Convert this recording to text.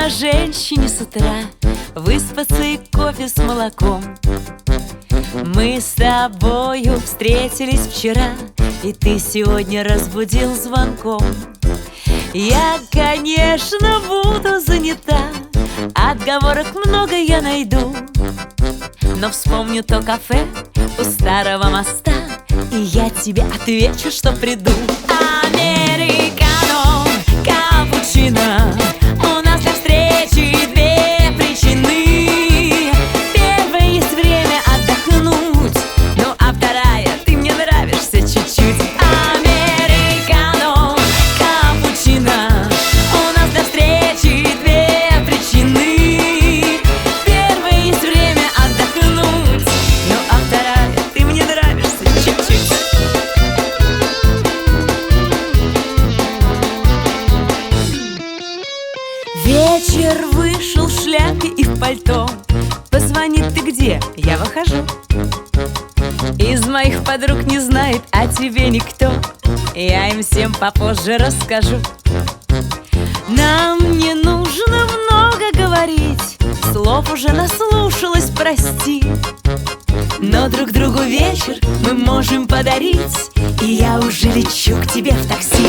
Нужно женщине с утра выспаться и кофе с молоком. Мы с тобою встретились вчера, и ты сегодня разбудил звонком. Я, конечно, буду занята, отговорок много я найду, но вспомню то кафе у старого моста, и я тебе отвечу, что приду. Американо, капучино, у нас для встречи две причины. Первая, есть время отдохнуть, ну а вторая, ты мне нравишься чуть-чуть. Американо, капучино, у нас для встречи две причины. Первая, есть время отдохнуть, ну а вторая, ты мне нравишься чуть-чуть. Вечер вышел в шляпе и в пальто. Позвонит: ты где? Я выхожу. Из моих подруг не знает о тебе никто, я им всем попозже расскажу. Нам не нужно много говорить, слов уже наслушалась, прости. Но друг другу вечер мы можем подарить, и я уже лечу к тебе в такси.